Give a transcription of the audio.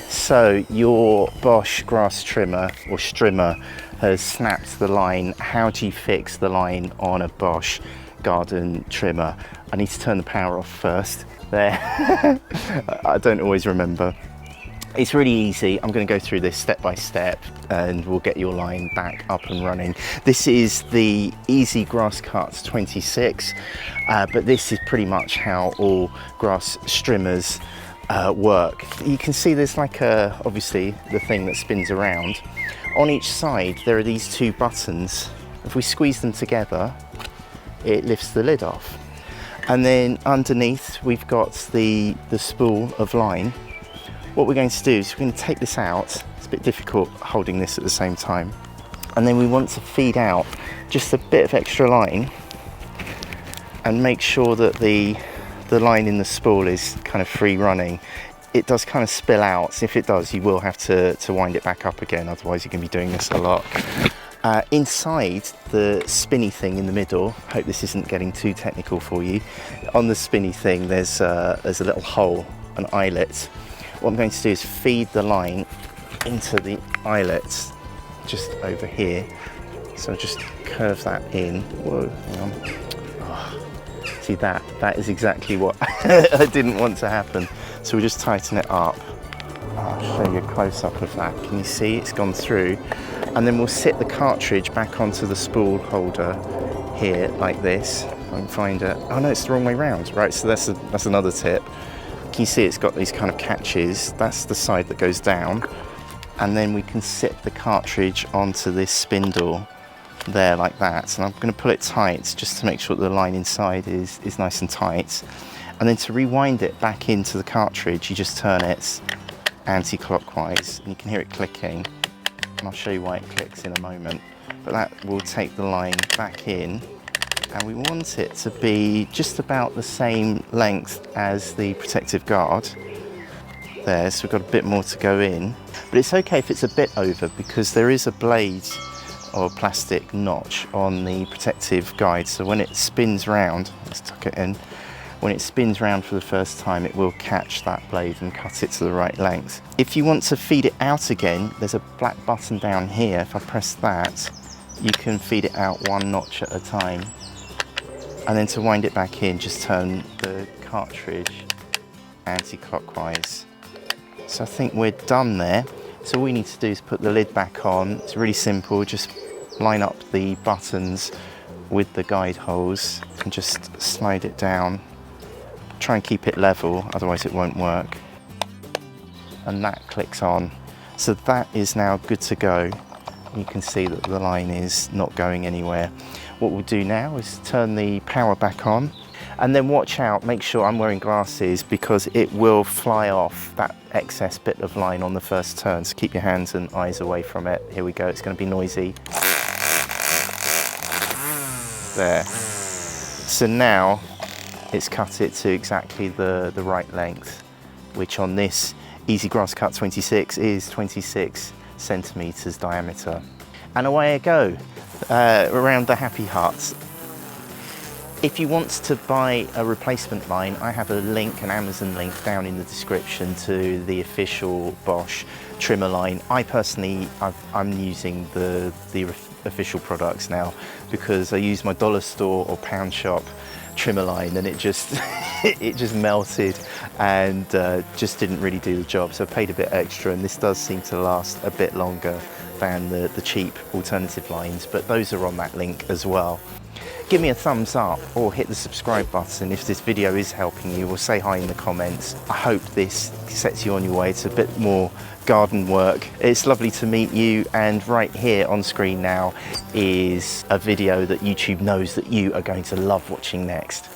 So your Bosch grass trimmer or strimmer has snapped the line. How do you fix the line on a Bosch garden trimmer? I need to turn the power off first. There. I don't always remember. It's really easy. I'm going to go through this step by step and we'll get your line back up and running. This is the EasyGrassCut 26, but this is pretty much how all grass strimmers work. You can see there's like obviously the thing that spins around. On each side there are these two buttons. If we squeeze them together, it lifts the lid off. And then underneath we've got the spool of line. What we're going to do is we're going to take this out. It's a bit difficult holding this at the same time. And then we want to feed out just a bit of extra line and make sure that the line in the spool is kind of free running. It does kind of spill out, so if it does you will have to wind it back up again, otherwise you're going to be doing this a lot. Inside the spinny thing in the middle, hope this isn't getting too technical for you, on the spinny thing there's a little hole, an eyelet. What I'm going to do is feed the line into the eyelet just over here, so I'll just curve that in. Whoa, hang on. Oh. See that is exactly what I didn't want to happen. So we just tighten it up. I'll show you a close-up of that. Can you see it's gone through? And then we'll sit the cartridge back onto the spool holder here like this. I can find it. Oh no, it's the wrong way round. Right, so that's another tip. Can you see it's got these kind of catches? That's the side that goes down. And then we can sit the cartridge onto this spindle there like that, and I'm going to pull it tight just to make sure that the line inside is nice and tight. And then to rewind it back into the cartridge, you just turn it anti-clockwise and you can hear it clicking, and I'll show you why it clicks in a moment. But that will take the line back in, and we want it to be just about the same length as the protective guard there, so we've got a bit more to go in, but it's okay if it's a bit over because there is a blade or plastic notch on the protective guide, so when it spins round, let's tuck it in, when it spins round for the first time it will catch that blade and cut it to the right length. If you want to feed it out again, there's a black button down here. If I press that, you can feed it out one notch at a time, and then to wind it back in just turn the cartridge anti-clockwise. So I think we're done there. So all we need to do is put the lid back on. It's really simple, just line up the buttons with the guide holes and just slide it down. Try and keep it level, otherwise it won't work. And that clicks on. So that is now good to go. You can see that the line is not going anywhere. What we'll do now is turn the power back on, and then watch out, make sure I'm wearing glasses because it will fly off that excess bit of line on the first turn, so keep your hands and eyes away from it. Here we go, it's going to be noisy. There. So now it's cut it to exactly the right length, which on this EasyGrassCut 26 is 26 centimeters diameter. And away I go around the happy hut. If you want to buy a replacement line, I have a link, an Amazon link down in the description to the official Bosch trimmer line. I personally, I'm using the official products now because I use my dollar store or pound shop trimmer line, and it just it just melted and just didn't really do the job. So I paid a bit extra, and this does seem to last a bit longer than the cheap alternative lines, but those are on that link as well. Give me a thumbs up or hit the subscribe button if this video is helping you, or say hi in the comments. I hope this sets you on your way to a bit more garden work. It's lovely to meet you, and right here on screen now is a video that YouTube knows that you are going to love watching next.